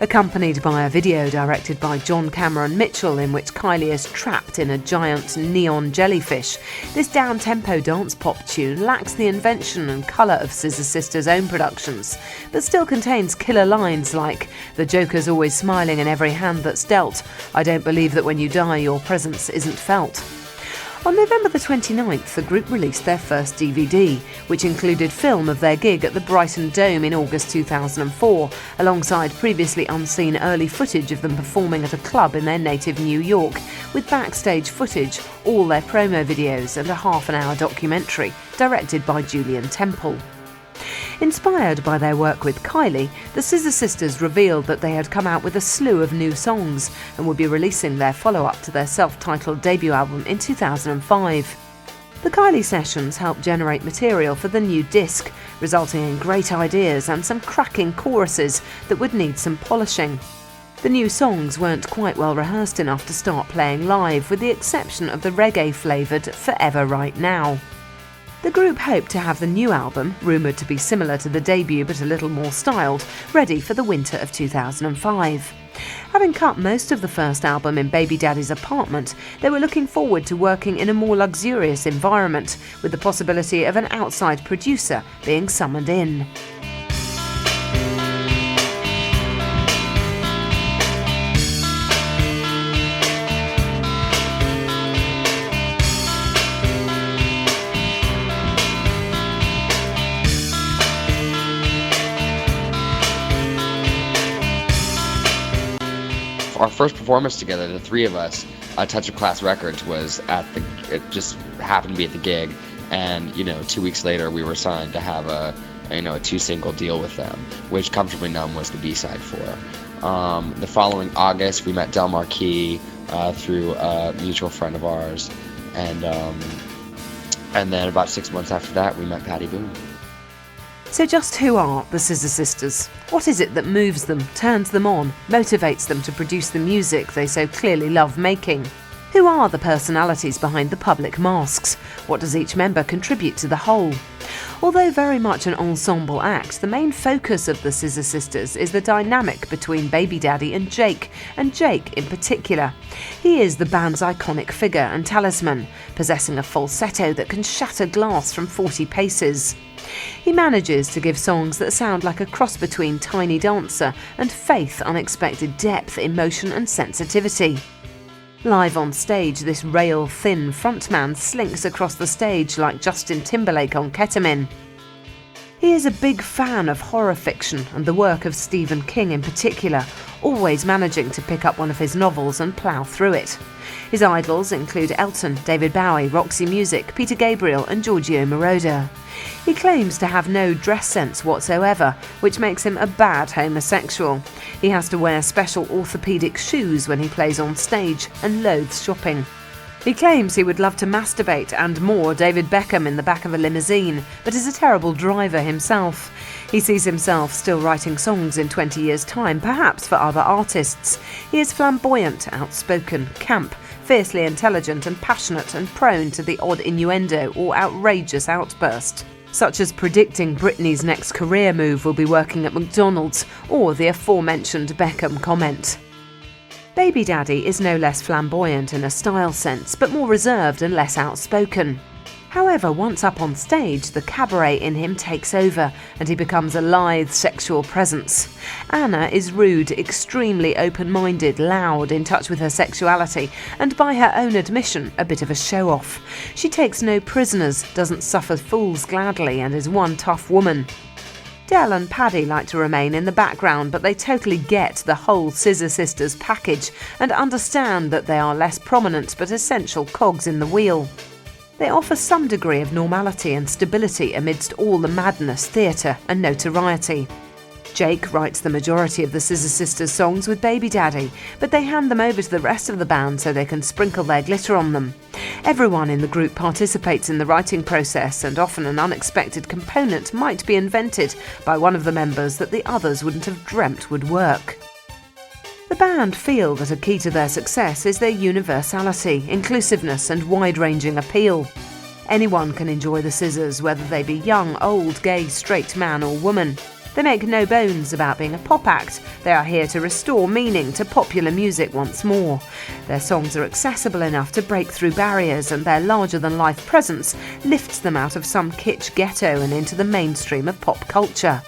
Accompanied by a video directed by John Cameron Mitchell in which Kylie is trapped in a giant neon jellyfish, this down-tempo dance pop tune lacks the invention and colour of Scissor Sisters' own productions, but still contains killer lines like "The Joker's always smiling in every hand that's dealt. I don't believe that when you die your presence isn't felt." On November the 29th, the group released their first DVD, which included film of their gig at the Brighton Dome in August 2004, alongside previously unseen early footage of them performing at a club in their native New York, with backstage footage, all their promo videos and a half-an-hour documentary, directed by Julian Temple. Inspired by their work with Kylie, the Scissor Sisters revealed that they had come out with a slew of new songs and would be releasing their follow-up to their self-titled debut album in 2005. The Kylie sessions helped generate material for the new disc, resulting in great ideas and some cracking choruses that would need some polishing. The new songs weren't quite well rehearsed enough to start playing live, with the exception of the reggae-flavoured Forever Right Now. The group hoped to have the new album, rumoured to be similar to the debut but a little more styled, ready for the winter of 2005. Having cut most of the first album in Baby Daddy's apartment, they were looking forward to working in a more luxurious environment, with the possibility of an outside producer being summoned in. Our first performance together, the three of us, Touch of Class Records, was it just happened to be at the gig, and 2 weeks later we were signed to have a 2-single deal with them, which Comfortably Numb was the B-side for. The following August we met Del Marquis through a mutual friend of ours, and then about 6 months after that we met Patty Boone. So just who are the Scissor Sisters? What is it that moves them, turns them on, motivates them to produce the music they so clearly love making? Who are the personalities behind the public masks? What does each member contribute to the whole? Although very much an ensemble act, the main focus of the Scissor Sisters is the dynamic between Baby Daddy and Jake in particular. He is the band's iconic figure and talisman, possessing a falsetto that can shatter glass from 40 paces. He manages to give songs that sound like a cross between Tiny Dancer and Faith unexpected depth, emotion and sensitivity. Live on stage, this rail-thin frontman slinks across the stage like Justin Timberlake on ketamine. He is a big fan of horror fiction and the work of Stephen King in particular, always managing to pick up one of his novels and plough through it. His idols include Elton, David Bowie, Roxy Music, Peter Gabriel and Giorgio Moroder. He claims to have no dress sense whatsoever, which makes him a bad homosexual. He has to wear special orthopaedic shoes when he plays on stage and loathes shopping. He claims he would love to masturbate and more David Beckham in the back of a limousine, but is a terrible driver himself. He sees himself still writing songs in 20 years' time, perhaps for other artists. He is flamboyant, outspoken, camp, fiercely intelligent and passionate, and prone to the odd innuendo or outrageous outburst, such as predicting Britney's next career move will be working at McDonald's, or the aforementioned Beckham comment. Baby Daddy is no less flamboyant in a style sense, but more reserved and less outspoken. However, once up on stage, the cabaret in him takes over, and he becomes a lithe sexual presence. Anna is rude, extremely open-minded, loud, in touch with her sexuality, and by her own admission, a bit of a show-off. She takes no prisoners, doesn't suffer fools gladly, and is one tough woman. Del and Paddy like to remain in the background, but they totally get the whole Scissor Sisters package and understand that they are less prominent but essential cogs in the wheel. They offer some degree of normality and stability amidst all the madness, theatre and notoriety. Jake writes the majority of the Scissor Sisters songs with Baby Daddy, but they hand them over to the rest of the band so they can sprinkle their glitter on them. Everyone in the group participates in the writing process, and often an unexpected component might be invented by one of the members that the others wouldn't have dreamt would work. The band feel that a key to their success is their universality, inclusiveness and wide-ranging appeal. Anyone can enjoy the Scissors, whether they be young, old, gay, straight man or woman. They make no bones about being a pop act. They are here to restore meaning to popular music once more. Their songs are accessible enough to break through barriers, and their larger-than-life presence lifts them out of some kitsch ghetto and into the mainstream of pop culture.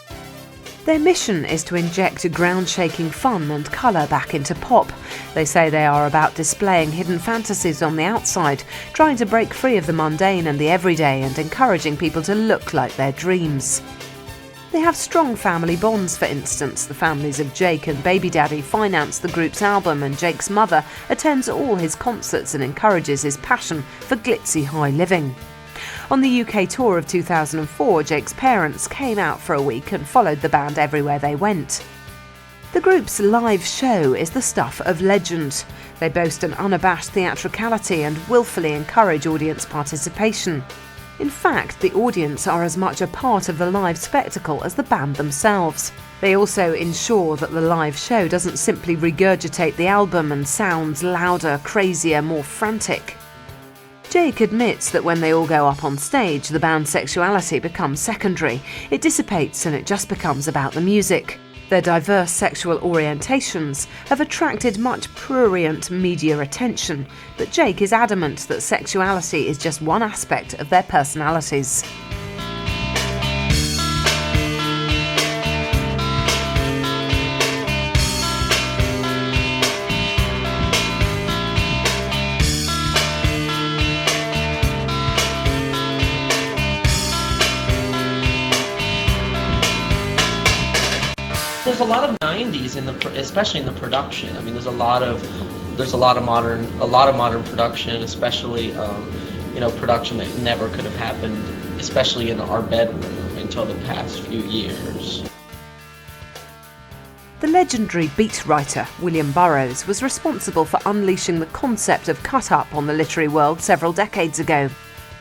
Their mission is to inject ground-shaking fun and colour back into pop. They say they are about displaying hidden fantasies on the outside, trying to break free of the mundane and the everyday, and encouraging people to look like their dreams. They have strong family bonds. For instance, the families of Jake and Baby Daddy finance the group's album, and Jake's mother attends all his concerts and encourages his passion for glitzy high living. On the UK tour of 2004, Jake's parents came out for a week and followed the band everywhere they went. The group's live show is the stuff of legend. They boast an unabashed theatricality and willfully encourage audience participation. In fact, the audience are as much a part of the live spectacle as the band themselves. They also ensure that the live show doesn't simply regurgitate the album and sounds louder, crazier, more frantic. Jake admits that when they all go up on stage, the band's sexuality becomes secondary. It dissipates and it just becomes about the music. Their diverse sexual orientations have attracted much prurient media attention, but Jake is adamant that sexuality is just one aspect of their personalities. There's a lot of 90s especially in the production. I mean, there's a lot of modern production, especially production that never could have happened, especially in our bedroom, until the past few years. The legendary beat writer William Burroughs was responsible for unleashing the concept of cut-up on the literary world several decades ago.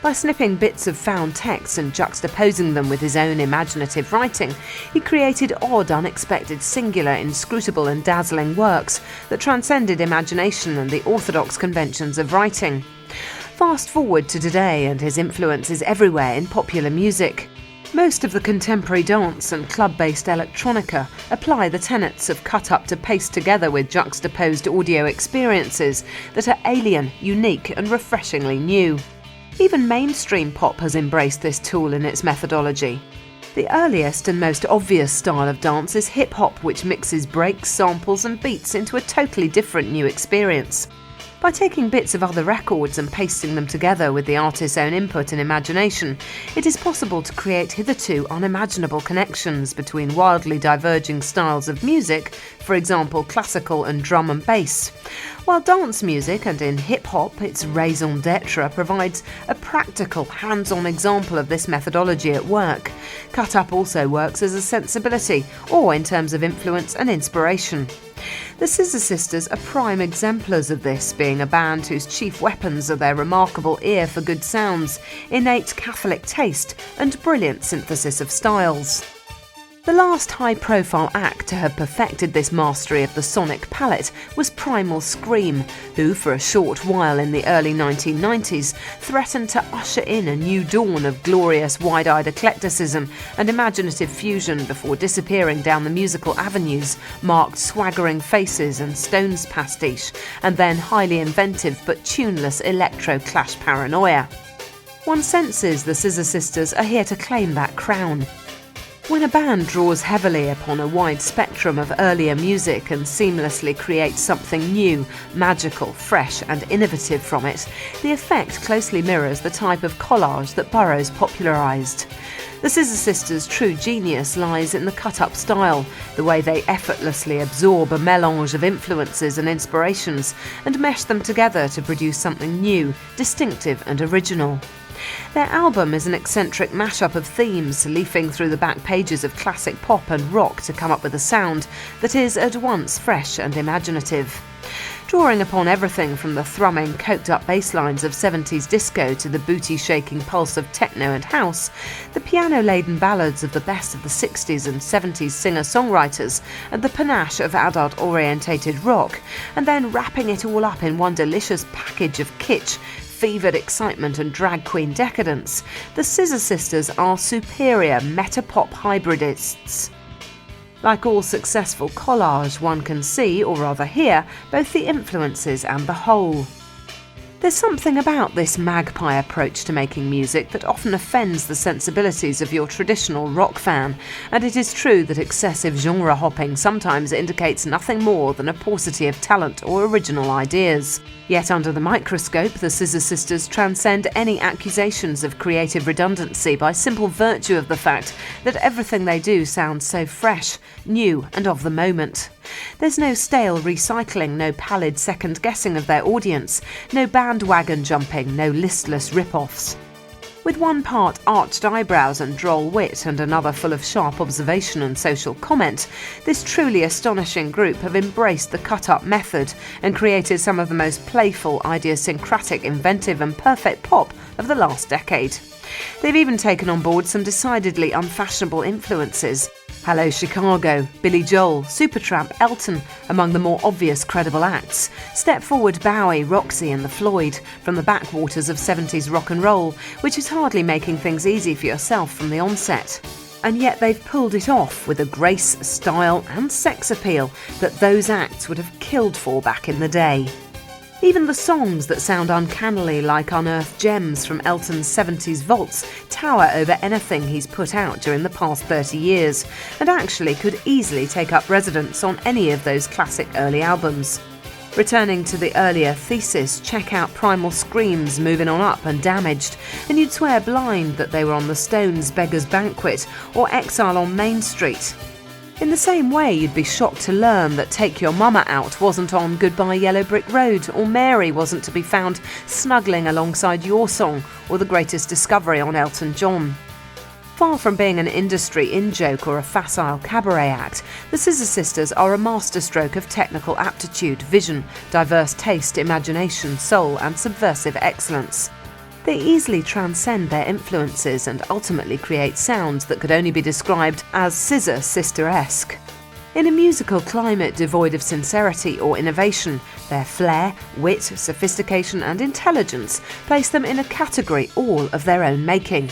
By snipping bits of found text and juxtaposing them with his own imaginative writing, he created odd, unexpected, singular, inscrutable and dazzling works that transcended imagination and the orthodox conventions of writing. Fast forward to today, and his influence is everywhere in popular music. Most of the contemporary dance and club-based electronica apply the tenets of cut-up to paste together with juxtaposed audio experiences that are alien, unique and refreshingly new. Even mainstream pop has embraced this tool in its methodology. The earliest and most obvious style of dance is hip-hop, which mixes breaks, samples and beats into a totally different new experience. By taking bits of other records and pasting them together with the artist's own input and imagination, it is possible to create hitherto unimaginable connections between wildly diverging styles of music, for example classical and drum and bass. While dance music, and in hip-hop its raison d'etre, provides a practical, hands-on example of this methodology at work, cut-up also works as a sensibility, or in terms of influence and inspiration. The Scissor Sisters are prime exemplars of this, being a band whose chief weapons are their remarkable ear for good sounds, innate Catholic taste, and brilliant synthesis of styles. The last high-profile act to have perfected this mastery of the sonic palette was Primal Scream, who for a short while in the early 1990s threatened to usher in a new dawn of glorious wide-eyed eclecticism and imaginative fusion before disappearing down the musical avenues marked Swaggering Faces and Stones pastiche, and then highly inventive but tuneless electro-clash paranoia. One senses the Scissor Sisters are here to claim that crown. When a band draws heavily upon a wide spectrum of earlier music and seamlessly creates something new, magical, fresh and innovative from it, the effect closely mirrors the type of collage that Burroughs popularised. The Scissor Sisters' true genius lies in the cut-up style, the way they effortlessly absorb a melange of influences and inspirations and mesh them together to produce something new, distinctive and original. Their album is an eccentric mashup of themes, leafing through the back pages of classic pop and rock to come up with a sound that is at once fresh and imaginative. Drawing upon everything from the thrumming, coked-up bass lines of 70s disco to the booty-shaking pulse of techno and house, the piano-laden ballads of the best of the 60s and 70s singer-songwriters, and the panache of adult-orientated rock, and then wrapping it all up in one delicious package of kitsch, fevered excitement and drag queen decadence, the Scissor Sisters are superior meta-pop hybridists. Like all successful collage, one can see, or rather hear, both the influences and the whole. There's something about this magpie approach to making music that often offends the sensibilities of your traditional rock fan, and it is true that excessive genre hopping sometimes indicates nothing more than a paucity of talent or original ideas. Yet under the microscope, the Scissor Sisters transcend any accusations of creative redundancy by simple virtue of the fact that everything they do sounds so fresh, new and of the moment. There's no stale recycling, no pallid second-guessing of their audience, no bandwagon jumping, no listless rip-offs. With one part arched eyebrows and droll wit and another full of sharp observation and social comment, this truly astonishing group have embraced the cut-up method and created some of the most playful, idiosyncratic, inventive and perfect pop of the last decade. They've even taken on board some decidedly unfashionable influences. Hello Chicago, Billy Joel, Supertramp, Elton, among the more obvious credible acts. Step forward Bowie, Roxy and the Floyd, from the backwaters of 70s rock and roll, which is hardly making things easy for yourself from the onset. And yet they've pulled it off with a grace, style and sex appeal that those acts would have killed for back in the day. Even the songs that sound uncannily like unearthed gems from Elton's 70s vaults tower over anything he's put out during the past 30 years, and actually could easily take up residence on any of those classic early albums. Returning to the earlier thesis, check out Primal Scream's Moving On Up and Damaged, and you'd swear blind that they were on the Stones' Beggar's Banquet or Exile on Main Street. In the same way, you'd be shocked to learn that Take Your Mama Out wasn't on Goodbye Yellow Brick Road, or Mary wasn't to be found snuggling alongside Your Song or The Greatest Discovery on Elton John. Far from being an industry in-joke or a facile cabaret act, the Scissor Sisters are a masterstroke of technical aptitude, vision, diverse taste, imagination, soul and subversive excellence. They easily transcend their influences and ultimately create sounds that could only be described as Scissor Sister-esque. In a musical climate devoid of sincerity or innovation, their flair, wit, sophistication and intelligence place them in a category all of their own making.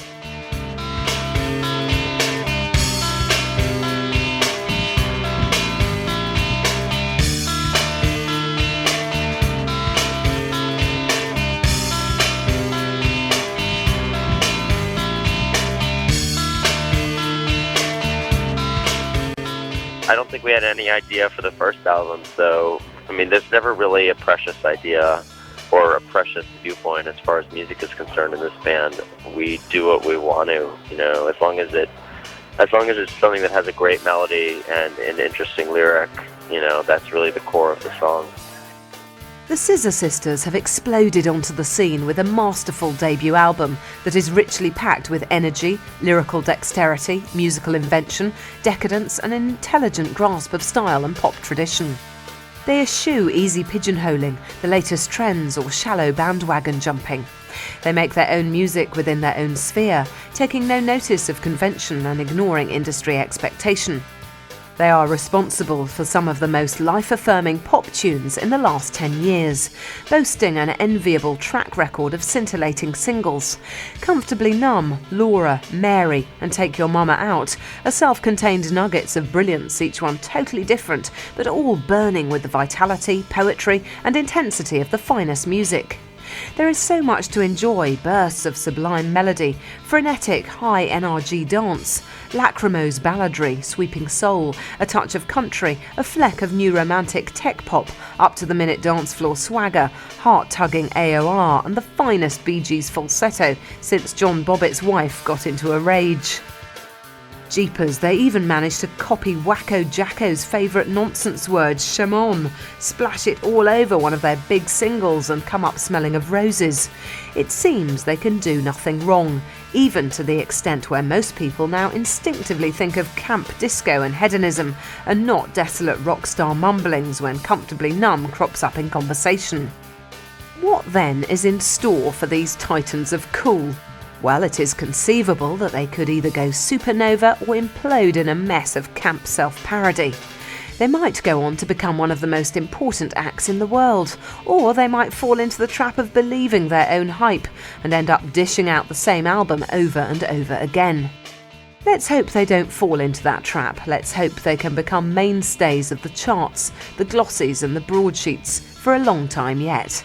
I don't think we had any idea for the first album, so, I mean, there's never really a precious idea or a precious viewpoint as far as music is concerned in this band. We do what we want to, you know, as long as it's something that has a great melody and an interesting lyric, you know, that's really the core of the song. The Scissor Sisters have exploded onto the scene with a masterful debut album that is richly packed with energy, lyrical dexterity, musical invention, decadence and an intelligent grasp of style and pop tradition. They eschew easy pigeonholing, the latest trends or shallow bandwagon jumping. They make their own music within their own sphere, taking no notice of convention and ignoring industry expectation. They are responsible for some of the most life-affirming pop tunes in the last 10 years, boasting an enviable track record of scintillating singles. Comfortably Numb, Laura, Mary and Take Your Mama Out are self-contained nuggets of brilliance, each one totally different, but all burning with the vitality, poetry and intensity of the finest music. There is so much to enjoy: bursts of sublime melody, frenetic high NRG dance, lachrymose balladry, sweeping soul, a touch of country, a fleck of new romantic tech pop, up-to-the-minute dance floor swagger, heart-tugging AOR and the finest Bee Gees falsetto since John Bobbitt's wife got into a rage. Jeepers, they even managed to copy Wacko Jacko's favourite nonsense word, chamon, splash it all over one of their big singles and come up smelling of roses. It seems they can do nothing wrong, even to the extent where most people now instinctively think of camp disco and hedonism, and not desolate rock star mumblings when Comfortably Numb crops up in conversation. What then is in store for these titans of cool? Well, it is conceivable that they could either go supernova or implode in a mess of camp self-parody. They might go on to become one of the most important acts in the world, or they might fall into the trap of believing their own hype and end up dishing out the same album over and over again. Let's hope they don't fall into that trap. Let's hope they can become mainstays of the charts, the glossies and the broadsheets for a long time yet.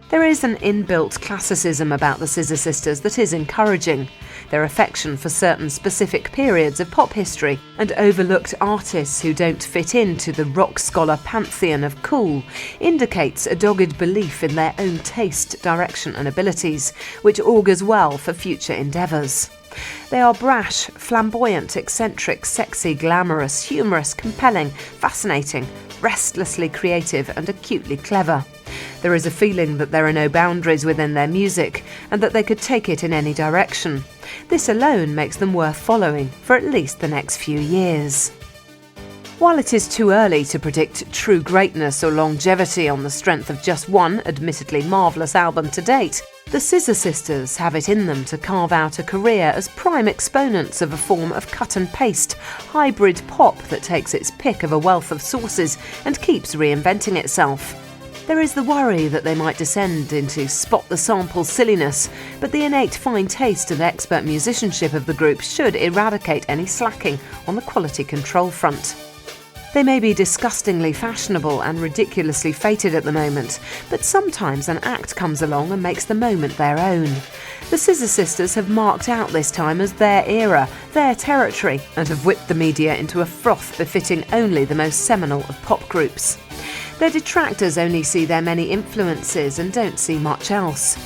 There is an inbuilt classicism about the Scissor Sisters that is encouraging. Their affection for certain specific periods of pop history and overlooked artists who don't fit into the rock scholar pantheon of cool indicates a dogged belief in their own taste, direction and abilities, which augurs well for future endeavours. They are brash, flamboyant, eccentric, sexy, glamorous, humorous, compelling, fascinating, restlessly creative and acutely clever. There is a feeling that there are no boundaries within their music and that they could take it in any direction. This alone makes them worth following for at least the next few years. While it is too early to predict true greatness or longevity on the strength of just one admittedly marvellous album to date, the Scissor Sisters have it in them to carve out a career as prime exponents of a form of cut-and-paste, hybrid pop that takes its pick of a wealth of sources and keeps reinventing itself. There is the worry that they might descend into spot-the-sample silliness, but the innate fine taste and expert musicianship of the group should eradicate any slacking on the quality control front. They may be disgustingly fashionable and ridiculously fated at the moment, but sometimes an act comes along and makes the moment their own. The Scissor Sisters have marked out this time as their era, their territory, and have whipped the media into a froth befitting only the most seminal of pop groups. Their detractors only see their many influences and don't see much else.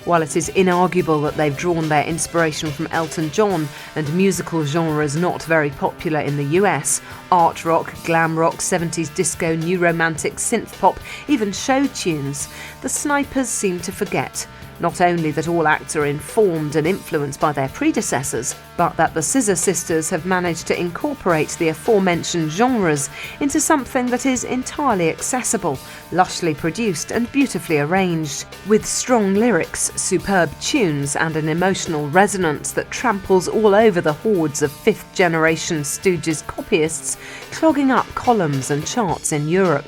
While it is inarguable that they've drawn their inspiration from Elton John and musical genres not very popular in the US, art rock, glam rock, 70s disco, new romantic, synth pop, even show tunes, the snipers seem to forget not only that all acts are informed and influenced by their predecessors, but that the Scissor Sisters have managed to incorporate the aforementioned genres into something that is entirely accessible, lushly produced and beautifully arranged, with strong lyrics, superb tunes and an emotional resonance that tramples all over the hordes of fifth-generation Stooges copyists clogging up columns and charts in Europe.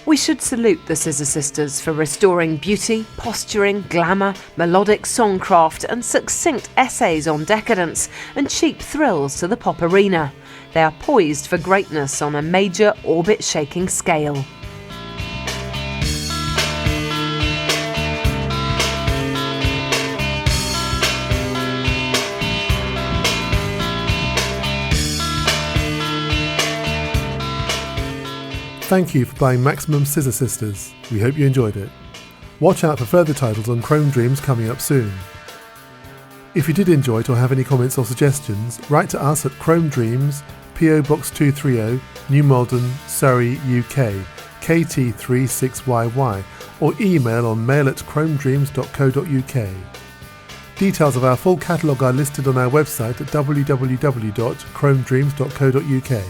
We should salute the Scissor Sisters for restoring beauty, posturing, glamour, melodic songcraft and succinct essays on decadence and cheap thrills to the pop arena. They are poised for greatness on a major orbit-shaking scale. Thank you for buying Maximum Scissor Sisters. We hope you enjoyed it. Watch out for further titles on Chrome Dreams coming up soon. If you did enjoy it or have any comments or suggestions, write to us at Chrome Dreams, PO Box 230, New Malden, Surrey, UK, KT36YY, or email on mail@chromedreams.co.uk. Details of our full catalogue are listed on our website at www.chromedreams.co.uk.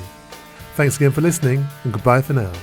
Thanks again for listening, and goodbye for now.